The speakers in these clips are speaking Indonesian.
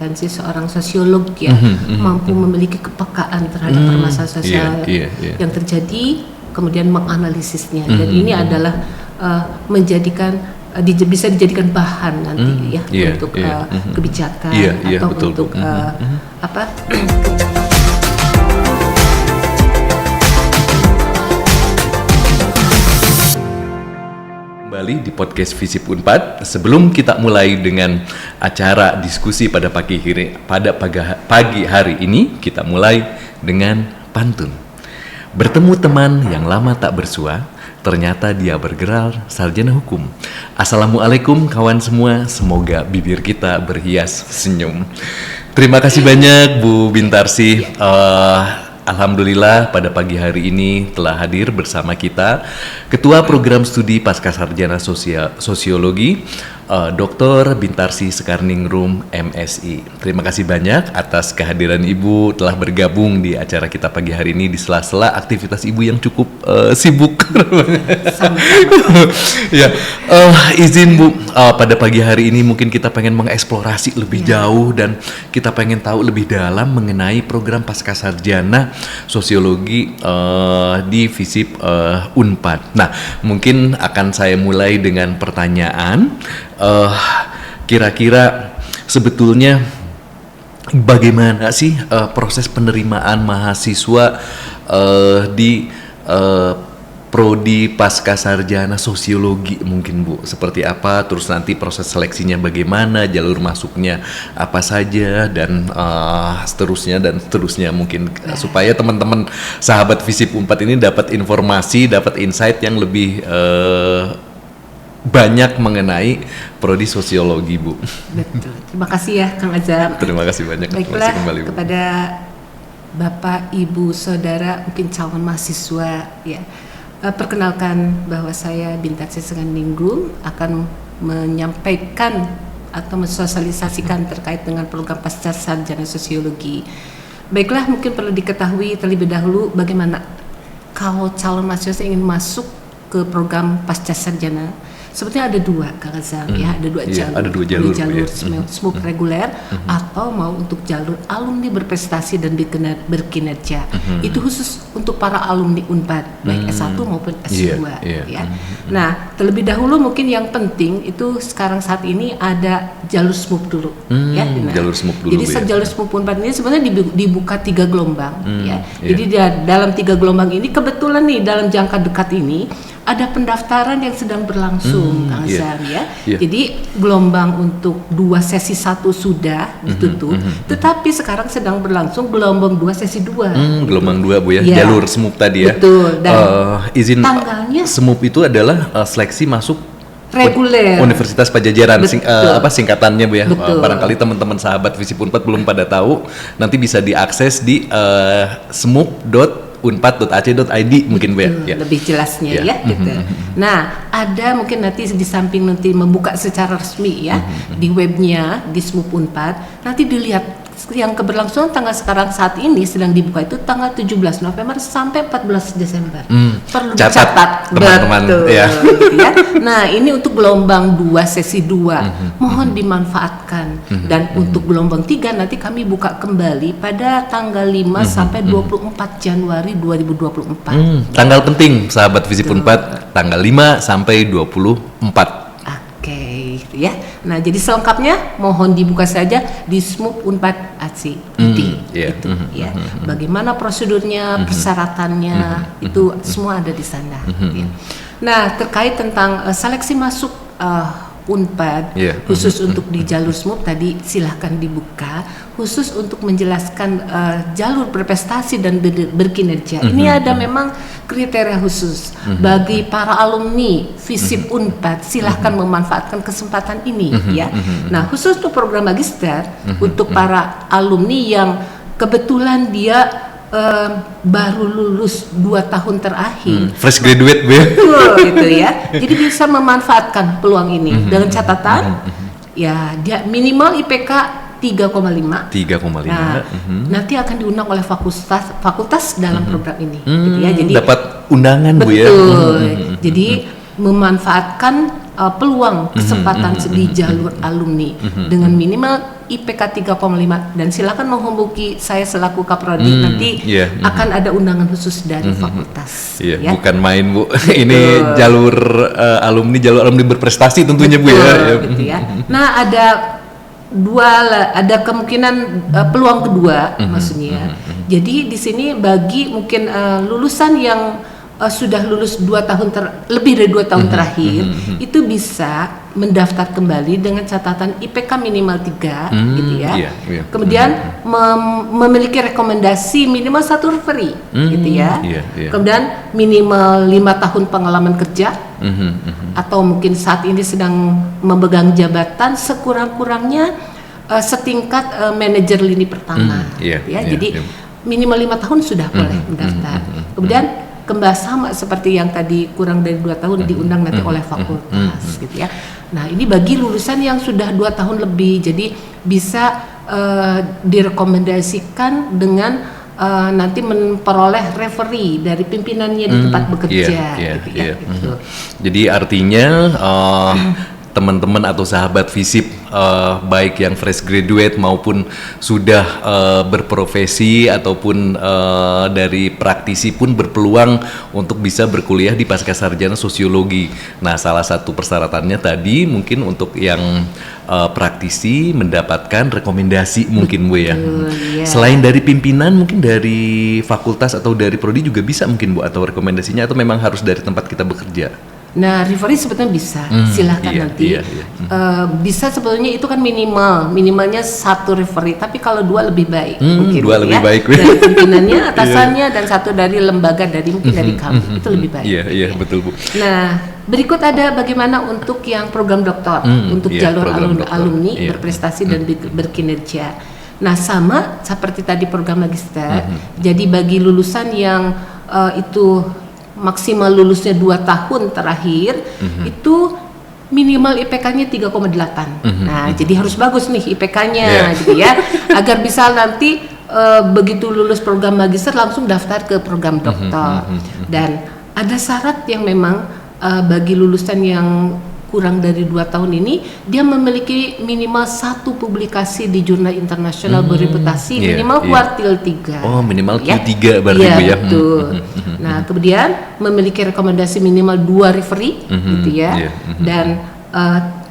kompetensi seorang sosiolog ya, mampu memiliki kepekaan terhadap permasalahan sosial yang terjadi, kemudian menganalisisnya. Dan ini adalah menjadikan bisa dijadikan bahan nanti untuk kebijakan atau betul, untuk Kembali di podcast Visip Unpad. Sebelum kita mulai dengan acara diskusi pada pagi hari ini, kita mulai dengan pantun. Bertemu teman yang lama tak bersua, ternyata dia bergelar sarjana hukum. Assalamualaikum kawan semua, semoga bibir kita berhias senyum. Terima kasih banyak Bu Bintarsi. Alhamdulillah pada pagi hari ini telah hadir bersama kita Ketua Program Studi Pascasarjana Sosiologi Dr. Bintarsi Sekarningrum MSI. Terima kasih banyak atas kehadiran Ibu telah bergabung di acara kita pagi hari ini di sela-sela aktivitas Ibu yang cukup sibuk. Ya, izin Bu, pada pagi hari ini mungkin kita pengen mengeksplorasi lebih jauh dan kita pengen tahu lebih dalam mengenai program Pascasarjana Sosiologi di Visip Unpad. Nah, mungkin akan saya mulai dengan pertanyaan. Kira-kira sebetulnya bagaimana sih proses penerimaan mahasiswa di Prodi Pascasarjana Sosiologi mungkin Bu, seperti apa, terus nanti proses seleksinya bagaimana, jalur masuknya apa saja, dan seterusnya mungkin supaya teman-teman sahabat Visip Unpad ini dapat informasi, dapat insight yang lebih banyak mengenai Prodi Sosiologi, Bu. Betul. Terima kasih ya Kang Azam. Terima kasih banyak. Baiklah, kembali, Bu. kepada Bapak, Ibu, Saudara, mungkin calon mahasiswa ya. Perkenalkan bahwa saya Bintarsi Sekarningrum akan menyampaikan atau mensosialisasikan terkait dengan program Pascasarjana Sosiologi. Baiklah, mungkin perlu diketahui terlebih dahulu bagaimana kalau calon mahasiswa ingin masuk ke program Pascasarjana. Sebetulnya ada dua, Kang Azam, ya, ada dua jalur. Ada dua jalur, SMUP reguler atau mau untuk jalur alumni berprestasi dan berkinerja. Itu khusus untuk para alumni Unpad, baik S1 maupun S2. Ya. Nah, terlebih dahulu mungkin yang penting itu sekarang saat ini ada jalur SMUP dulu. Ya, jalur SMUP dulu. Jadi jalur SMUP Unpad ini sebenarnya dibuka 3 gelombang. Jadi dalam 3 gelombang ini kebetulan nih dalam jangka dekat ini ada pendaftaran yang sedang berlangsung, Kang Azam ya. Jadi gelombang untuk 2 sesi 1 sudah ditutup, tetapi sekarang sedang berlangsung gelombang 2 sesi 2. Gelombang 2 Bu ya, jalur SMUP tadi ya. Betul. Dan izin tanggalnya SMUP itu adalah seleksi masuk reguler Universitas Padjadjaran, singkatannya Bu ya. Barangkali teman-teman sahabat Visip Unpad belum pada tahu, nanti bisa diakses di smup.unpad.ac.id mungkin Bu ya. Lebih jelasnya ya gitu. Nah, ada mungkin nanti di samping nanti membuka secara resmi ya di webnya di SMUP Unpad, nanti dilihat yang keberlangsungan tanggal sekarang saat ini sedang dibuka itu tanggal 17 November sampai 14 Desember. Perlu dicatat teman-teman. Gitu ya. Nah, ini untuk gelombang 2 sesi 2. Mohon dimanfaatkan. Dan untuk gelombang 3 nanti kami buka kembali pada tanggal 5 sampai 24 Januari 2024. Tanggal penting sahabat Visip Unpad, tanggal 5 sampai 24. Ya. Nah, jadi selengkapnya mohon dibuka saja di SMUP Unpad AC. Ya. Bagaimana prosedurnya, persyaratannya, itu semua ada di sana. Nah, terkait tentang seleksi masuk Unpad khusus untuk di jalur SMUP tadi silahkan dibuka khusus untuk menjelaskan jalur berprestasi dan berkinerja. Ini ada memang kriteria khusus bagi para alumni Visip Unpad, silahkan memanfaatkan kesempatan ini ya. Nah, khusus untuk program magister untuk para alumni yang kebetulan dia baru lulus 2 tahun terakhir, fresh graduate Bu. Gitu ya. Jadi bisa memanfaatkan peluang ini dengan catatan ya dia minimal IPK 3,5. Nah, nanti akan diundang oleh fakultas dalam program ini gitu ya. Jadi dapat undangan Bu ya. Betul. Jadi memanfaatkan peluang kesempatan di jalur alumni dengan minimal IPK 3,5 dan silakan menghubungi saya selaku Kaprodi nanti akan ada undangan khusus dari fakultas. Ya. Bukan main Bu, ini jalur alumni berprestasi tentunya Bu ya. Gitu ya. Nah ada kemungkinan peluang kedua maksudnya. Jadi di sini bagi mungkin lulusan yang sudah lulus lebih dari 2 tahun terakhir itu bisa mendaftar kembali dengan catatan IPK minimal 3 gitu ya. Kemudian memiliki rekomendasi minimal 1 referee gitu ya. Kemudian minimal 5 tahun pengalaman kerja atau mungkin saat ini sedang memegang jabatan sekurang-kurangnya setingkat manajer lini pertama Jadi minimal 5 tahun sudah boleh mendaftar. Kemudian sama seperti yang tadi kurang dari 2 tahun diundang nanti oleh fakultas gitu ya. Nah ini bagi lulusan yang sudah 2 tahun lebih, jadi bisa direkomendasikan dengan nanti memperoleh referee dari pimpinannya di tempat bekerja gitu. Jadi artinya teman-teman atau sahabat FISIP baik yang fresh graduate maupun sudah berprofesi ataupun dari praktisi pun berpeluang untuk bisa berkuliah di Pascasarjana Sosiologi. Nah, salah satu persyaratannya tadi mungkin untuk yang praktisi mendapatkan rekomendasi mungkin Bu ya. Selain dari pimpinan mungkin dari fakultas atau dari prodi juga bisa mungkin Bu, atau rekomendasinya atau memang harus dari tempat kita bekerja? Nah, referee sebetulnya bisa, silahkan nanti. Bisa sebetulnya itu kan minimalnya 1 referee, tapi kalau 2 lebih baik. Mungkin 2 lebih baik. Dari pimpinannya, atasannya, dan 1 dari lembaga mungkin dari kamu, itu lebih baik. Iya, betul Bu. Nah, berikut ada bagaimana untuk yang program doktor, untuk jalur alumni berprestasi dan berkinerja. Nah, sama seperti tadi program magister. Jadi bagi lulusan yang itu maksimal lulusnya 2 tahun terakhir itu minimal IPK-nya 3,8. Nah, jadi harus bagus nih IPK-nya gitu ya, agar bisa nanti begitu lulus program magister langsung daftar ke program doktor. Dan ada syarat yang memang bagi lulusan yang kurang dari 2 tahun ini dia memiliki minimal 1 publikasi di jurnal internasional berreputasi minimal kuartil 3. Oh, minimal Q3 berarti Bu ya. Betul. Nah, kemudian memiliki rekomendasi minimal 2 referee gitu ya. Dan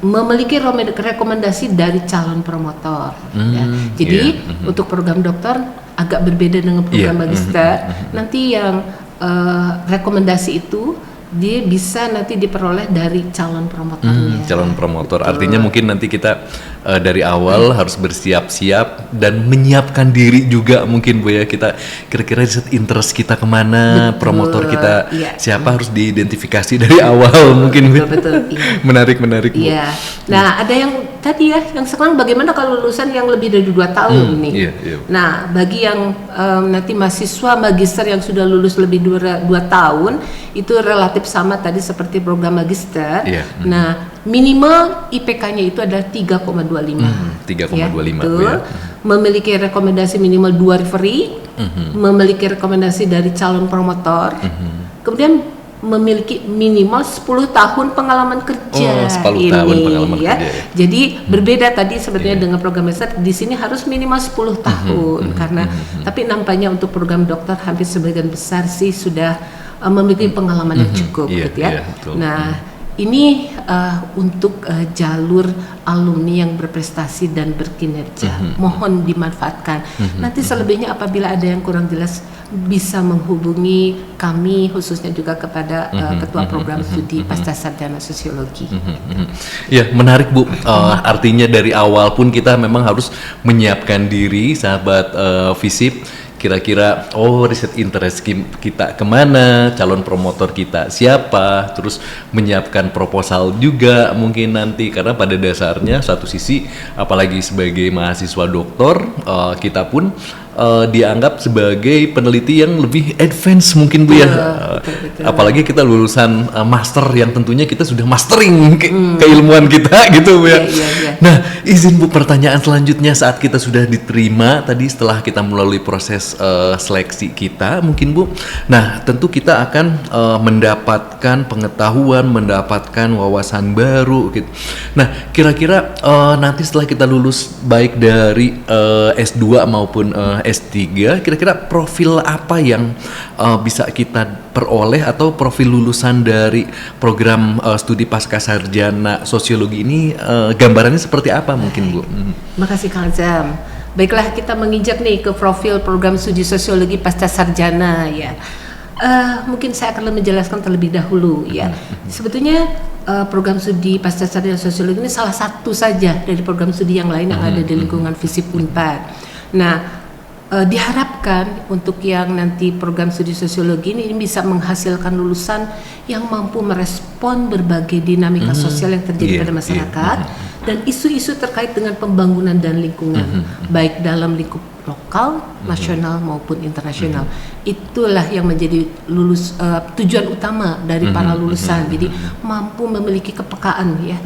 memiliki rekomendasi dari calon promotor ya. Jadi untuk program dokter agak berbeda dengan program magister. Nanti yang rekomendasi itu dia bisa nanti diperoleh dari calon promotornya. Calon promotor. Artinya mungkin nanti kita dari awal harus bersiap-siap dan menyiapkan diri juga mungkin Bu ya, kita kira-kira set interest kita kemana, promotor kita siapa harus diidentifikasi dari awal mungkin. Betul. Menarik Bu. Iya. Nah, ada yang tadi ya, yang sekarang bagaimana kalau lulusan yang lebih dari 2 tahun nih. Nah, bagi yang nanti mahasiswa magister yang sudah lulus lebih 2 tahun itu relatif sama tadi seperti program magister. Nah, minimal IPK-nya itu adalah 3,25. 3,25 Bu ya. Memiliki rekomendasi minimal 2 referee, memiliki rekomendasi dari calon promotor. Kemudian memiliki minimal 10 tahun pengalaman kerja. 10 tahun pengalaman kerja. Jadi berbeda tadi sebenarnya dengan program magister, di sini harus minimal 10 tahun karena tapi nampaknya untuk program dokter hampir sebagian besar sih sudah memiliki pengalaman yang cukup gitu ya. Nah, ini untuk jalur alumni yang berprestasi dan berkinerja. Mohon dimanfaatkan. Nanti selebihnya apabila ada yang kurang jelas bisa menghubungi kami khususnya juga kepada ketua program studi Pascasarjana Sosiologi. Ya, menarik Bu. Artinya dari awal pun kita memang harus menyiapkan diri sahabat FISIP. Kira-kira riset interest kita kemana, calon promotor kita siapa, terus menyiapkan proposal juga mungkin nanti, karena pada dasarnya satu sisi apalagi sebagai mahasiswa doktor kita pun dianggap sebagai peneliti yang lebih advance mungkin Bu ya. Betul. Apalagi kita lulusan master yang tentunya kita sudah mastering keilmuan kita gitu Bu ya. Iya. Nah, izin Bu, pertanyaan selanjutnya saat kita sudah diterima tadi setelah kita melalui proses seleksi kita mungkin Bu. Nah, tentu kita akan mendapatkan pengetahuan, mendapatkan wawasan baru gitu. Nah, kira-kira nanti setelah kita lulus baik dari S2 maupun S3, kira-kira profil apa yang bisa kita peroleh atau profil lulusan dari program studi pascasarjana sosiologi ini gambarannya seperti apa mungkin Bu? Makasih Kang Azam. Baiklah, kita menginjak nih ke profil program studi sosiologi pascasarjana ya. Mungkin saya akan menjelaskan terlebih dahulu ya. Sebetulnya program studi pascasarjana sosiologi ini salah satu saja dari program studi yang lain yang ada di lingkungan FISIP Unpad. Nah, diharapkan untuk yang nanti program studi sosiologi ini bisa menghasilkan lulusan yang mampu merespon berbagai dinamika sosial yang terjadi pada masyarakat dan isu-isu terkait dengan pembangunan dan lingkungan, baik dalam lingkup lokal, nasional maupun internasional. Itulah yang menjadi tujuan utama dari para lulusan. Jadi mampu memiliki kepekaan ya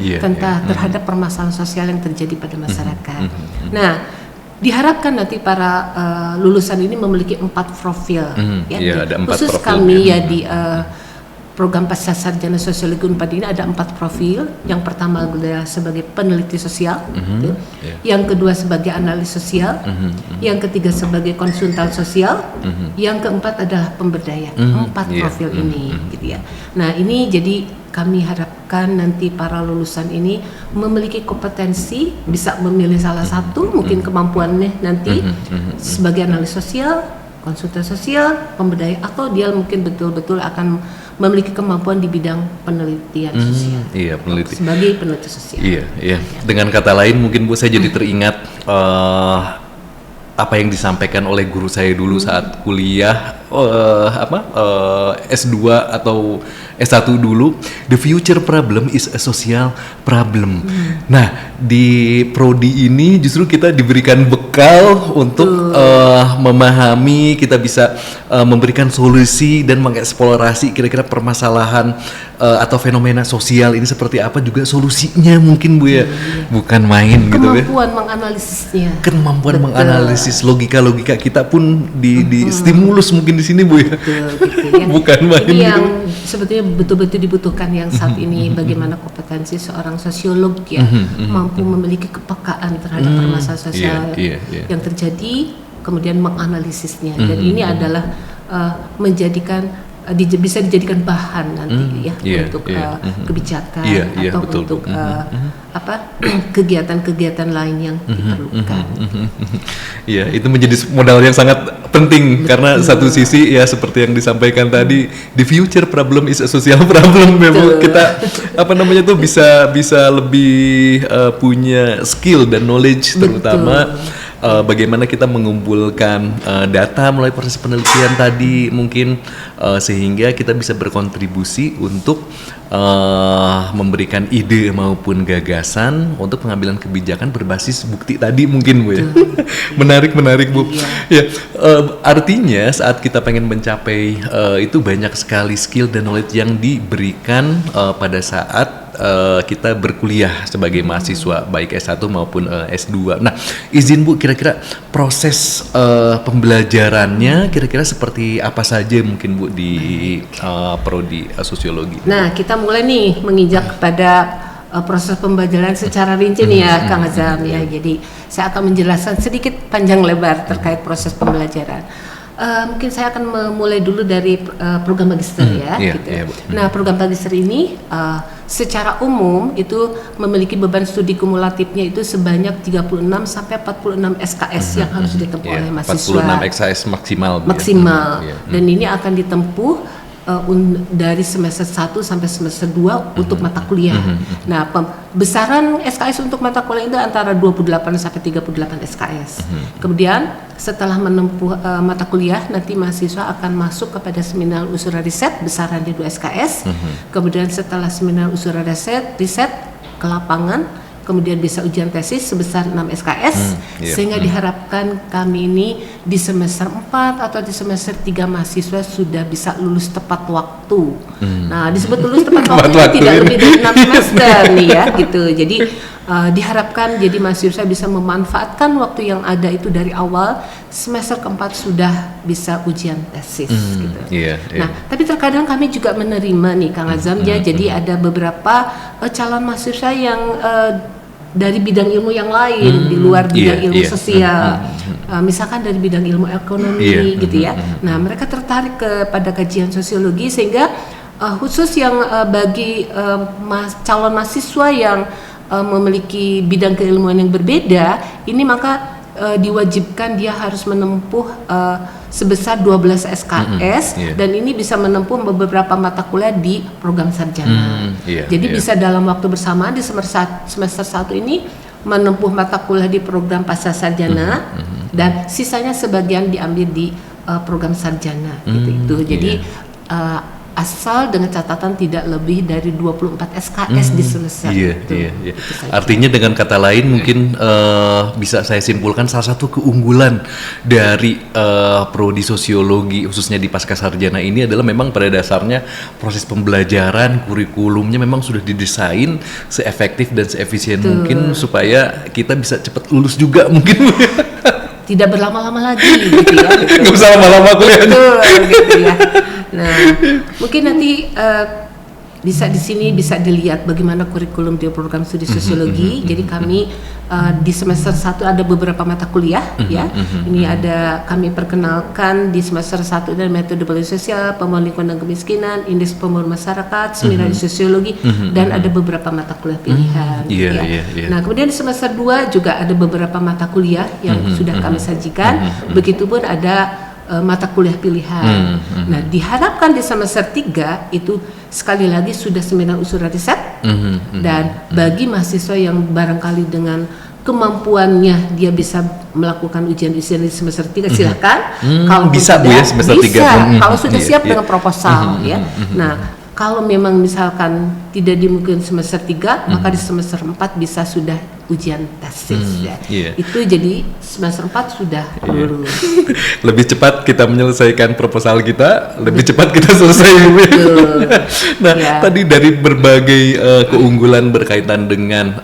terhadap permasalahan sosial yang terjadi pada masyarakat. Nah, diharapkan nanti para lulusan ini memiliki 4 profil ada 4 khusus profil, kami ya di program pascasarjana sosiologi Unpad ini ada 4 profil. Yang pertama adalah sebagai peneliti sosial, yang kedua sebagai analis sosial, yang ketiga sebagai konsultan sosial, yang keempat adalah pemberdaya. 4 profil ini gitu ya. Nah, ini jadi kami harapkan nanti para lulusan ini memiliki kompetensi, bisa memilih salah satu mungkin kemampuannya nanti sebagai analis sosial, konsultan sosial, pemberdaya, atau dia mungkin betul-betul akan memiliki kemampuan di bidang penelitian sosial. Iya, peneliti. Sebagai peneliti sosial. Iya. Dengan kata lain mungkin Bu, saya jadi teringat apa yang disampaikan oleh guru saya dulu saat kuliah S2 atau S1 dulu, the future problem is a social problem. Nah, di prodi ini justru kita diberikan bekal untuk memahami, kita bisa memberikan solusi dan mengeksplorasi kira-kira permasalahan atau fenomena sosial ini seperti apa, juga solusinya mungkin Bu ya. Bukan main gitu ya. Kemampuan menganalisisnya. Kemampuan menganalisis logika kita pun di stimulus mungkin di sini Bu ya. Betul, gitu ya. Bukan main. Ini yang sebetulnya betul-betul dibutuhkan yang saat ini, bagaimana kompetensi seorang sosiolog ya mampu memiliki kepekaan terhadap permasalahan sosial yang terjadi, kemudian menganalisisnya, dan ini adalah bisa dijadikan bahan nanti untuk kebijakan atau betul. untuk kegiatan-kegiatan lain yang diperlukan. Iya, itu menjadi modal yang sangat penting karena satu sisi ya seperti yang disampaikan tadi, the future problem is a social problem ya Bu. Kita bisa lebih punya skill dan knowledge terutama bagaimana kita mengumpulkan data melalui proses penelitian tadi mungkin sehingga kita bisa berkontribusi untuk memberikan ide maupun gagasan untuk pengambilan kebijakan berbasis bukti tadi mungkin Bu ya. Menarik Bu. Ya, artinya saat kita pengen mencapai itu banyak sekali skill dan knowledge yang diberikan pada saat kita berkuliah sebagai mahasiswa baik S1 maupun S2. Nah, izin Bu, kira-kira proses pembelajarannya kira-kira seperti apa saja mungkin Bu di prodi sosiologi? Nah, kita mulai nih menginjak kepada proses pembelajaran secara rinci nih ya Kang Azam ya. Jadi saya akan menjelaskan sedikit panjang lebar terkait proses pembelajaran. Mungkin saya akan memulai dulu dari program magister Nah, program magister ini secara umum itu memiliki beban studi kumulatifnya itu sebanyak 36 sampai 46 SKS yang harus ditempuh oleh mahasiswa. 46 SKS maksimal. Dan ini akan ditempuh dari semester 1 sampai semester 2 untuk mata kuliah. Nah, besaran SKS untuk mata kuliah itu antara 28 sampai 38 SKS. Kemudian setelah menempuh mata kuliah, nanti mahasiswa akan masuk kepada seminar usaha riset besaran di 2 SKS. Kemudian setelah seminar usaha riset ke lapangan, kemudian bisa ujian tesis sebesar 6 SKS, sehingga diharapkan kami ini di semester 4 atau di semester 3 mahasiswa sudah bisa lulus tepat waktu. Nah, disebut lulus tepat waktu itu tidak lebih dari 6 semester nih ya gitu. Jadi diharapkan jadi mahasiswa bisa memanfaatkan waktu yang ada itu dari awal, semester keempat sudah bisa ujian tesis gitu. Nah, tapi terkadang kami juga menerima nih Kang Azam ya, jadi ada beberapa calon mahasiswa yang dari bidang ilmu yang lain di luar bidang ilmu sosial, misalkan dari bidang ilmu ekonomi gitu ya. Nah, mereka tertarik kepada kajian sosiologi sehingga khusus yang bagi calon mahasiswa yang memiliki bidang keilmuan yang berbeda, ini maka diwajibkan dia harus menempuh sebesar 12 SKS dan ini bisa menempuh beberapa mata kuliah di program sarjana. Jadi bisa dalam waktu bersamaan di semester 1 ini menempuh mata kuliah di program pasca sarjana dan sisanya sebagian diambil di program sarjana gitu. Jadi asal dengan catatan tidak lebih dari 24 SKS diselesaikan. Iya. Artinya dengan kata lain mungkin bisa saya simpulkan salah satu keunggulan dari prodi sosiologi khususnya di pasca sarjana ini adalah memang pada dasarnya proses pembelajaran kurikulumnya memang sudah didesain seefektif dan seefisien mungkin supaya kita bisa cepat lulus juga mungkin. Tidak berlama-lama lagi gitu ya. Nggak usah lama-lama kuliahnya. Betul gitu ya. Nah, mungkin nanti bisa di sini bisa dilihat bagaimana kurikulum di program studi sosiologi. Jadi kami di semester 1 ada beberapa mata kuliah ya. Ini ada kami perkenalkan di semester 1 dan metode belajar sosial, pemulihan lingkungan dan kemiskinan, indeks pembangunan masyarakat, seminar di sosiologi dan ada beberapa mata kuliah pilihan. Nah, kemudian di semester 2 juga ada beberapa mata kuliah yang sudah kami sajikan. Begitupun ada mata kuliah pilihan. Nah, diharapkan di semester 3 itu sekali lagi sudah seminar usul riset dan bagi mahasiswa yang barangkali dengan kemampuannya dia bisa melakukan ujian di semester 3 silakan. Kalau bisa Bu ya semester 3. Kalau sudah siap dengan proposal ya. Nah, kalau memang misalkan tidak dimungkinkan semester 3, maka di semester 4 bisa sudah ujian tesis ya. Itu jadi semester 4 sudah lulus. Lebih cepat kita menyelesaikan proposal kita, lebih cepat kita selesai. Nah, tadi dari berbagai keunggulan berkaitan dengan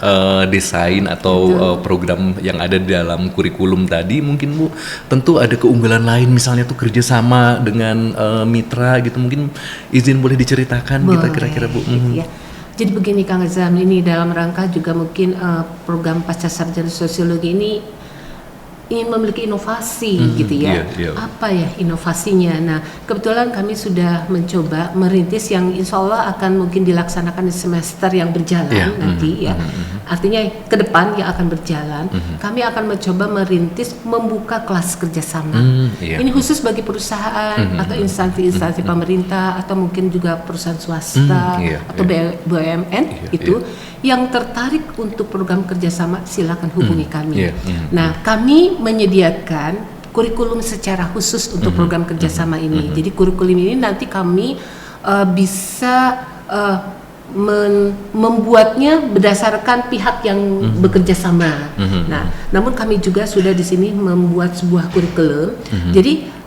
desain atau program yang ada di dalam kurikulum tadi, mungkin Bu tentu ada keunggulan lain misalnya tuh kerjasama dengan mitra gitu, mungkin izin boleh diceritakan kita kira-kira Bu. Gitu ya. Jadi begini Kang Azam, ini dalam rangka juga mungkin program pasca sarjana sosiologi ini ingin memiliki inovasi gitu ya. Apa ya inovasinya? Nah, kebetulan kami sudah mencoba merintis yang insya Allah akan mungkin dilaksanakan di semester yang berjalan nanti ya. Artinya ke depan yang akan berjalan, kami akan mencoba merintis membuka kelas kerjasama. Ini khusus bagi perusahaan atau instansi-instansi pemerintah atau mungkin juga perusahaan swasta atau BUMN itu yang tertarik untuk program kerjasama silakan hubungi kami. Nah, kami menyediakan kurikulum secara khusus untuk program kerjasama ini. Jadi kurikulum ini nanti kami bisa membuatnya berdasarkan pihak yang bekerja sama. Nah, namun kami juga sudah di sini membuat sebuah kurikulum. Jadi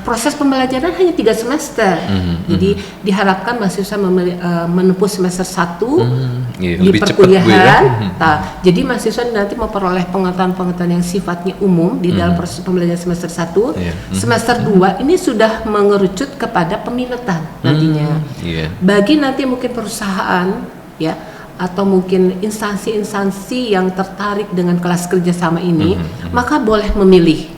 proses pembelajaran hanya 3 semester. Jadi diharapkan mahasiswa menempuh semester 1 di perkuliahan. Jadi mahasiswa nanti memperoleh pengetahuan-pengetahuan yang sifatnya umum di dalam proses pembelajaran semester 1. Semester 2 ini sudah mengerucut kepada peminatan nantinya. Bagi nanti mungkin perusahaan ya atau mungkin instansi-instansi yang tertarik dengan kelas kerjasama ini, maka boleh memilih.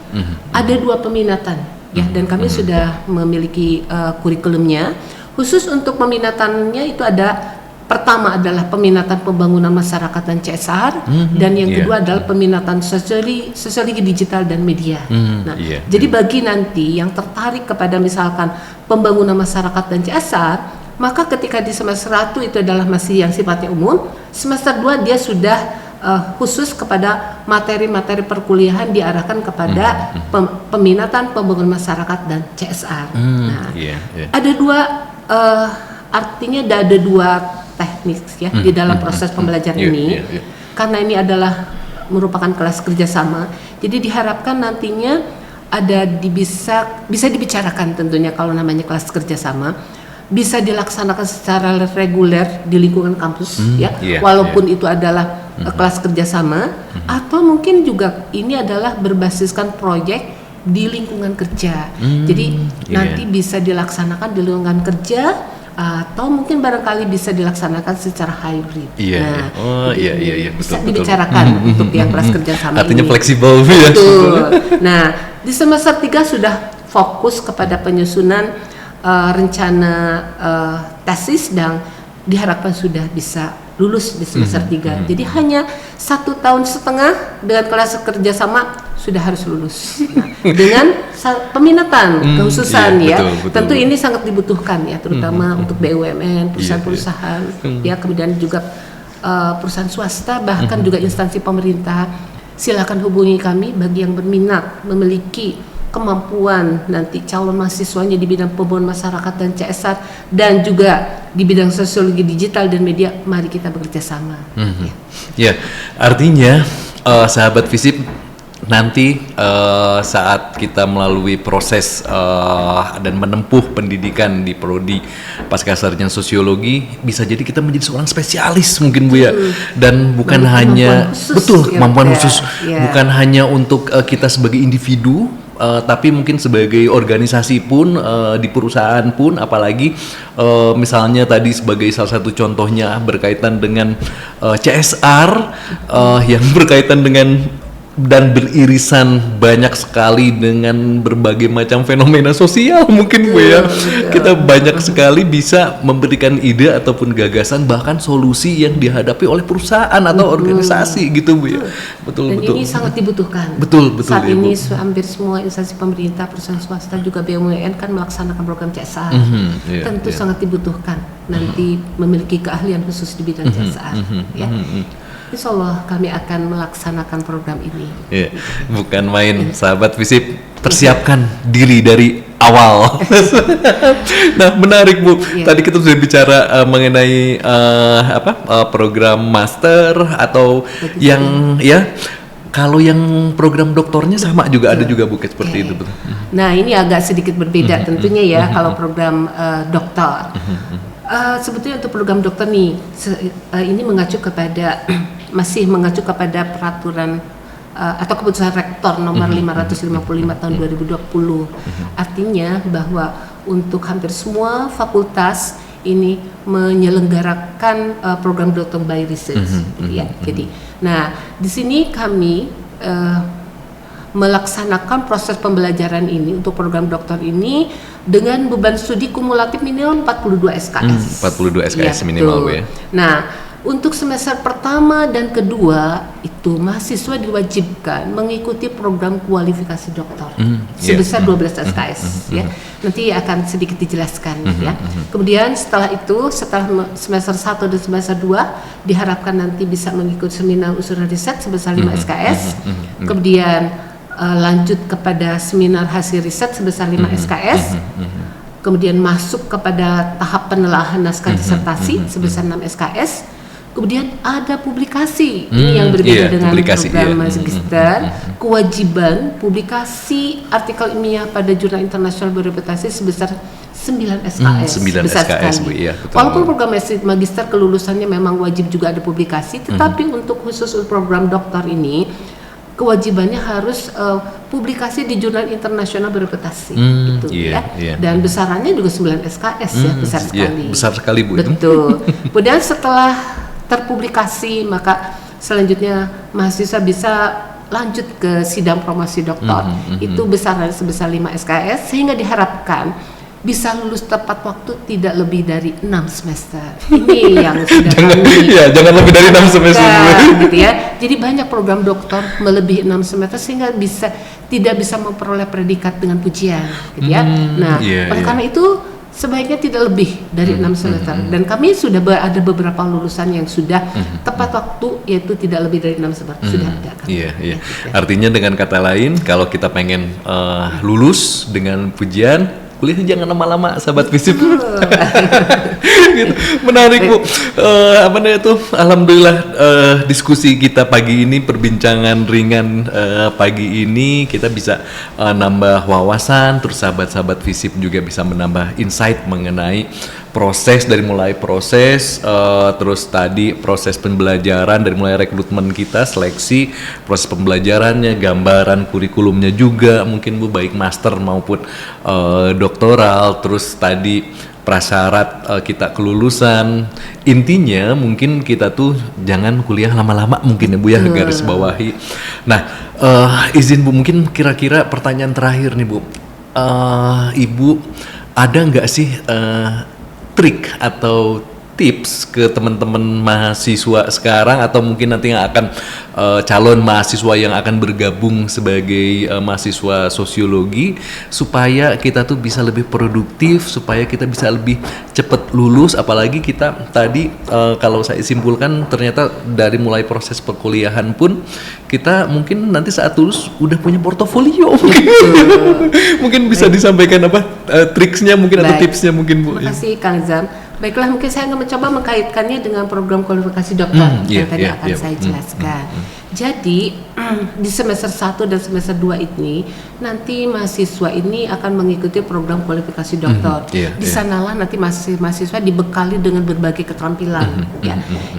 Ada 2 peminatan. Ya, dan kami sudah memiliki kurikulumnya. Khusus untuk peminatannya itu ada, pertama adalah peminatan pembangunan masyarakat dan CSR, dan yang kedua adalah peminatan sosiologi digital dan media. Jadi bagi nanti yang tertarik kepada misalkan pembangunan masyarakat dan CSR, maka ketika di semester 1 itu adalah masih yang sifatnya umum, semester 2 dia sudah khusus kepada materi-materi perkuliahan diarahkan kepada peminatan pembangunan masyarakat dan CSR. Ada 2 artinya ada 2 teknik ya di dalam proses pembelajaran ini. Karena ini adalah merupakan kelas kerjasama, jadi diharapkan nantinya bisa dibicarakan tentunya kalau namanya kelas kerjasama, bisa dilaksanakan secara reguler di lingkungan kampus walaupun itu adalah kelas kerjasama, atau mungkin juga ini adalah berbasiskan proyek di lingkungan kerja. Jadi nanti bisa dilaksanakan di lingkungan kerja, atau mungkin barangkali bisa dilaksanakan secara hybrid. Bisa dibicarakan untuk yang kelas kerjasama. Artinya ini. fleksibel. Betul. Nah, di semester 3 sudah fokus kepada penyusunan rencana tesis dan diharapkan sudah bisa lulus di semester 3. Jadi hanya 1,5 tahun dengan kelas kerjasama sudah harus lulus. Nah, dengan peminatan, kehususan betul. Tentu ini sangat dibutuhkan ya, terutama untuk BUMN, perusahaan-perusahaan, ya kemudian juga perusahaan swasta, bahkan juga instansi pemerintah. Silakan hubungi kami bagi yang berminat memiliki kemampuan nanti calon mahasiswanya di bidang pembangunan masyarakat dan CSR, dan juga di bidang sosiologi digital dan media. Mari kita bekerja sama. Artinya sahabat FISIP, nanti saat kita melalui proses dan menempuh pendidikan di prodi Pascasarjana Sosiologi, bisa jadi kita menjadi seorang spesialis mungkin Bu ya, dan bukan hanya kemampuan khusus, bukan hanya untuk kita sebagai individu, tapi mungkin sebagai organisasi pun, di perusahaan pun, apalagi misalnya tadi sebagai salah satu contohnya berkaitan dengan CSR yang berkaitan dengan dan beririsan banyak sekali dengan berbagai macam fenomena sosial mungkin Bu ya. Kita banyak sekali bisa memberikan ide ataupun gagasan, bahkan solusi yang dihadapi oleh perusahaan atau organisasi gitu Bu ya. Betul. Ini sangat dibutuhkan. Betul Saat ya, ini hampir semua instansi pemerintah, perusahaan swasta juga BUMN kan melaksanakan program CSR. Tentu sangat dibutuhkan nanti memiliki keahlian khusus di bidang CSR. Insya Allah kami akan melaksanakan program ini. Bukan main, sahabat FISIP, persiapkan diri dari awal. Nah, menarik Bu. Tadi kita sudah bicara mengenai program master atau yang kalau yang program doktornya sama juga ada juga Bu seperti itu, betul. Nah, ini agak sedikit berbeda tentunya ya kalau program doktor. Sebetulnya untuk program dokter nih ini masih mengacu kepada peraturan atau keputusan rektor nomor 555 tahun 2020. Artinya bahwa untuk hampir semua fakultas ini menyelenggarakan program dokter by research. Jadi, nah di sini kami melaksanakan proses pembelajaran ini untuk program dokter ini dengan beban studi kumulatif minimal 42 SKS. 42 SKS minimal Bu ya. Nah, untuk semester pertama dan kedua itu mahasiswa diwajibkan mengikuti program kualifikasi dokter sebesar 12 SKS ya. Nanti akan sedikit dijelaskan ya. Kemudian setelah itu, setelah semester 1 dan semester 2 diharapkan nanti bisa mengikuti seminar usulan riset sebesar 5 SKS. Kemudian lanjut kepada seminar hasil riset sebesar 5 SKS. Kemudian masuk kepada tahap penelaahan naskah disertasi sebesar 6 SKS. Kemudian ada publikasi, ini yang berbeda dengan program magister, kewajiban publikasi artikel ilmiah pada jurnal internasional berreputasi sebesar 9 SKS. 9 SKS Bu, iya, betul. Walaupun program magister kelulusannya memang wajib juga ada publikasi, tetapi untuk khusus program doktor ini kewajibannya harus publikasi di jurnal internasional berreputasi, dan besarannya juga 9 SKS ya, besar sekali. Besar sekali Bu. Betul. Kemudian setelah terpublikasi, maka selanjutnya mahasiswa bisa lanjut ke sidang promosi doktor. Itu besarannya sebesar 5 SKS, sehingga diharapkan bisa lulus tepat waktu tidak lebih dari 6 semester. Ini yang sudah jangan lebih dari 6 semester gitu ya. Jadi banyak program doktor melebihi 6 semester sehingga tidak bisa memperoleh predikat dengan pujian gitu ya. Nah, oleh karena itu sebaiknya tidak lebih dari 6 semester. Dan kami sudah ada beberapa lulusan yang sudah tepat waktu, yaitu tidak lebih dari 6 semester. Sudah ada kan. Artinya dengan kata lain, kalau kita pengen lulus dengan pujian, kuliah jangan lama-lama, sahabat FISIP. Gitu. Menarik Bu. Apa namanya tuh? Alhamdulillah diskusi kita pagi ini, perbincangan ringan pagi ini kita bisa nambah wawasan, terus sahabat-sahabat FISIP juga bisa menambah insight mengenai proses, dari mulai proses terus tadi proses pembelajaran, dari mulai rekrutmen kita, seleksi, proses pembelajarannya, gambaran kurikulumnya juga mungkin Bu, baik master maupun doktoral, terus tadi prasyarat kita kelulusan. Intinya mungkin kita tuh jangan kuliah lama-lama mungkin ya Bu ya, garis bawahi. Nah, izin Bu, mungkin kira-kira pertanyaan terakhir nih Bu. Ibu ada nggak sih trik atau tips ke teman-teman mahasiswa sekarang, atau mungkin nanti yang akan calon mahasiswa yang akan bergabung sebagai mahasiswa sosiologi, supaya kita tuh bisa lebih produktif, supaya kita bisa lebih cepat lulus, apalagi kita tadi kalau saya simpulkan ternyata dari mulai proses perkuliahan pun kita mungkin nanti saat lulus udah punya portofolio. Mungkin bisa disampaikan apa triksnya mungkin atau tipsnya mungkin Bu. Terima kasih Kang Zam. Baiklah, mungkin saya akan mencoba mengkaitkannya dengan program kualifikasi dokter yang tadi akan saya jelaskan. Jadi di semester 1 dan semester 2 ini nanti mahasiswa ini akan mengikuti program kualifikasi dokter. Di sanalah nanti mahasiswa dibekali dengan berbagai keterampilan.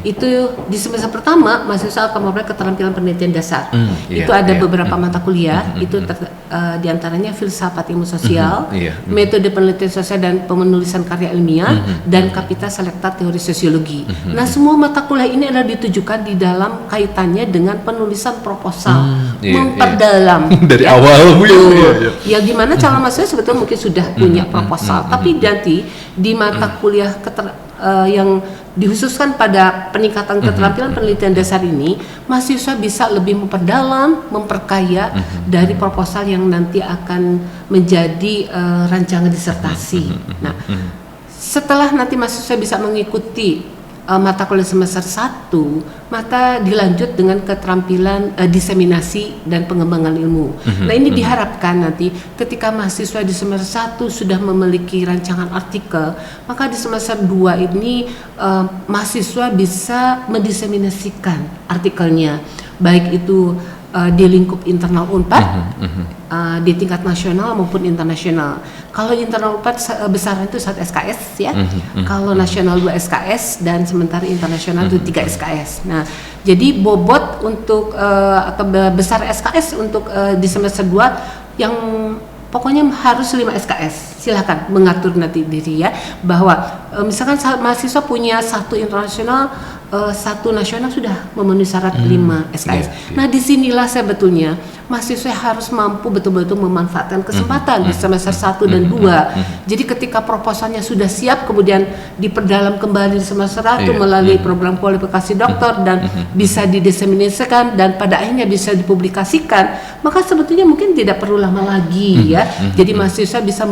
Itu di semester pertama mahasiswa akan memperoleh keterampilan penelitian dasar. Itu ada beberapa mata kuliah, itu diantaranya filsafat ilmu sosial, metode penelitian sosial dan penulisan karya ilmiah, dan kapital selekta teori sosiologi. Nah, semua mata kuliah ini adalah ditujukan di dalam kaitannya dengan penulisan proposal, memperdalam dari awal Bu. Ya gimana calon mahasiswa sebetulnya mungkin sudah punya proposal, tapi nanti di mata kuliah yang dihususkan pada peningkatan keterampilan penelitian dasar ini, mahasiswa bisa lebih memperdalam, memperkaya dari proposal yang nanti akan menjadi rancangan disertasi. Nah, setelah nanti mahasiswa bisa mengikuti mata kuliah semester 1, maka dilanjut dengan keterampilan diseminasi dan pengembangan ilmu. Nah, ini diharapkan nanti ketika mahasiswa di semester 1 sudah memiliki rancangan artikel, maka di semester 2 ini mahasiswa bisa mendiseminasikan artikelnya, baik itu di lingkup internal Unpad, di tingkat nasional maupun internasional. Kalau internal Unpad besaran itu 1 SKS ya, kalau nasional 2 SKS, dan sementara internasional itu 3 SKS. Nah, jadi bobot untuk atau besar SKS untuk di semester 2 yang pokoknya harus 5 SKS. Silakan mengatur nanti diri ya, bahwa misalkan mahasiswa punya 1 internasional, 1 nasional sudah memenuhi syarat 5 SKS. Nah, disinilah sebetulnya mahasiswa harus mampu betul-betul memanfaatkan kesempatan di semester 1 dan 2. Jadi ketika proposalnya sudah siap, kemudian diperdalam kembali di semester 1 melalui program kualifikasi dokter dan bisa didiseminasikan dan pada akhirnya bisa dipublikasikan, maka sebetulnya mungkin tidak perlu lama lagi ya. Jadi mahasiswa bisa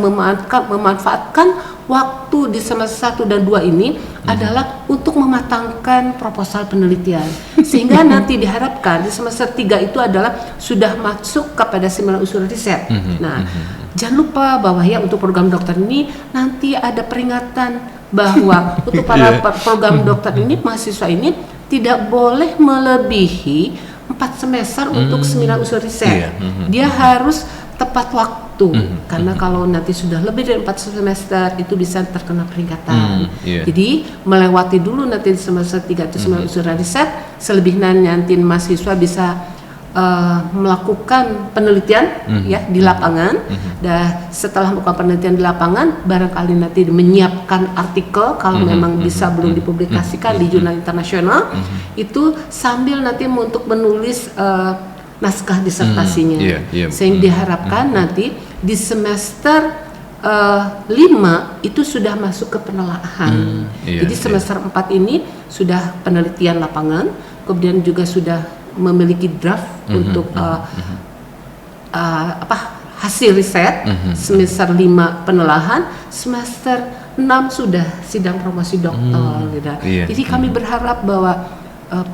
memanfaatkan waktu di semester 1 dan 2 ini adalah untuk mematangkan proposal penelitian, sehingga nanti diharapkan di semester 3 itu adalah sudah masuk kepada seminar usul riset. Nah, jangan lupa bahwa ya untuk program dokter ini nanti ada peringatan bahwa untuk para program dokter ini, mahasiswa ini tidak boleh melebihi 4 semester untuk seminar usul riset. Dia harus tepat waktu, karena kalau nanti sudah lebih dari 4 semester itu bisa terkena peringatan. Jadi melewati dulu nanti semester 3 itu seminar usul riset, selebihnya nanti mahasiswa bisa melakukan penelitian ya di lapangan. Dan setelah melakukan penelitian di lapangan, barangkali nanti menyiapkan artikel kalau memang bisa belum dipublikasikan di jurnal internasional, itu sambil nanti untuk menulis naskah disertasinya. Sehingga diharapkan nanti di semester 5 itu sudah masuk ke penelaahan. Jadi semester 4 ini sudah penelitian lapangan, kemudian juga sudah memiliki draft untuk hasil riset. Semester 5 penelaahan, semester 6 sudah sidang promosi dokter gitu. Jadi kami berharap bahwa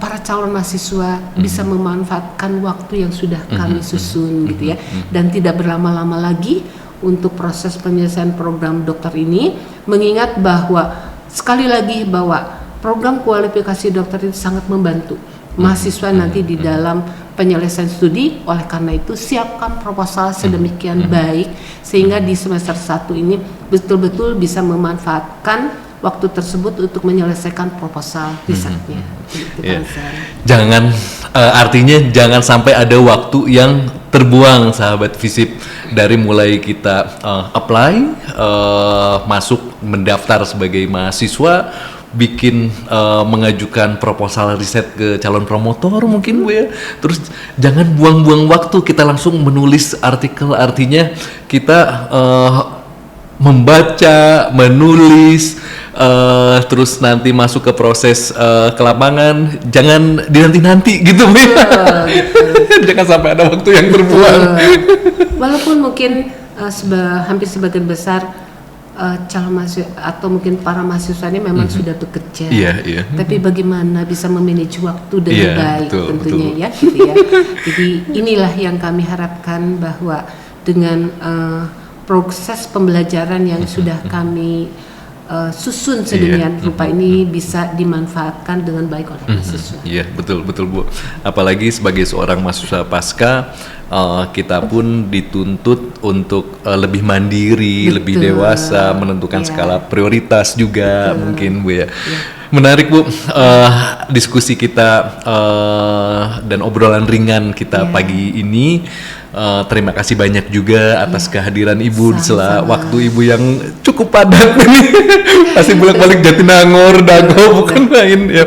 para calon mahasiswa bisa memanfaatkan waktu yang sudah kami susun gitu ya, dan tidak berlama-lama lagi untuk proses penyelesaian program dokter ini, mengingat bahwa sekali lagi bahwa program kualifikasi dokter itu sangat membantu mahasiswa nanti di dalam penyelesaian studi. Oleh karena itu siapkan proposal sedemikian baik sehingga di semester 1 ini betul-betul bisa memanfaatkan waktu tersebut untuk menyelesaikan proposal risetnya. Jangan artinya jangan sampai ada waktu yang terbuang, sahabat FISIP, dari mulai kita apply, masuk mendaftar sebagai mahasiswa, bikin mengajukan proposal riset ke calon promotor mungkin Bu ya. Terus jangan buang-buang waktu, kita langsung menulis artikel, artinya kita membaca, menulis, terus nanti masuk ke proses ke lapangan, jangan dinanti-nanti gitu Bu. Jangan sampai ada waktu yang terbuang. Walaupun mungkin hampir sebagian besar calon mahasiswa atau mungkin para mahasiswa ini memang sudah bekerja, tapi bagaimana bisa memanage waktu dengan baik, betul, tentunya betul. Ya, gitu ya. Jadi inilah yang kami harapkan, bahwa dengan proses pembelajaran yang sudah kami susun sedemikian rupa ini bisa dimanfaatkan dengan baik oleh mahasiswa. Iya, betul Bu. Apalagi sebagai seorang mahasiswa pasca, kita pun dituntut untuk lebih mandiri, lebih dewasa, menentukan skala prioritas juga, mungkin Bu ya. Menarik Bu, diskusi kita dan obrolan ringan kita pagi ini. Terima kasih banyak juga atas kehadiran Ibu di sela waktu Ibu yang cukup padat ini. Pasti bolak-balik Jatinangor, Dago, bukan main ya.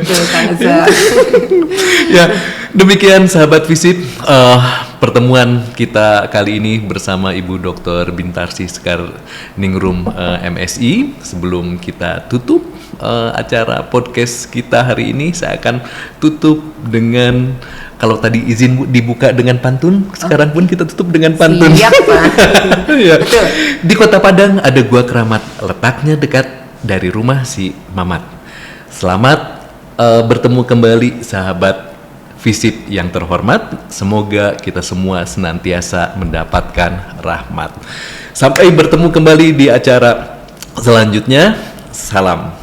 Ya, demikian sahabat FISIP, pertemuan kita kali ini bersama Ibu Dr. Bintarsi Sekar Ningrum MSI. Sebelum kita tutup acara podcast kita hari ini, saya akan tutup dengan, kalau tadi izin Bu dibuka dengan pantun, sekarang pun kita tutup dengan pantun. Siap, Pak. Ya. Di Kota Padang ada Gua Keramat, letaknya dekat dari rumah si Mamat. Selamat bertemu kembali sahabat FISIP yang terhormat. Semoga kita semua senantiasa mendapatkan rahmat. Sampai bertemu kembali di acara selanjutnya. Salam.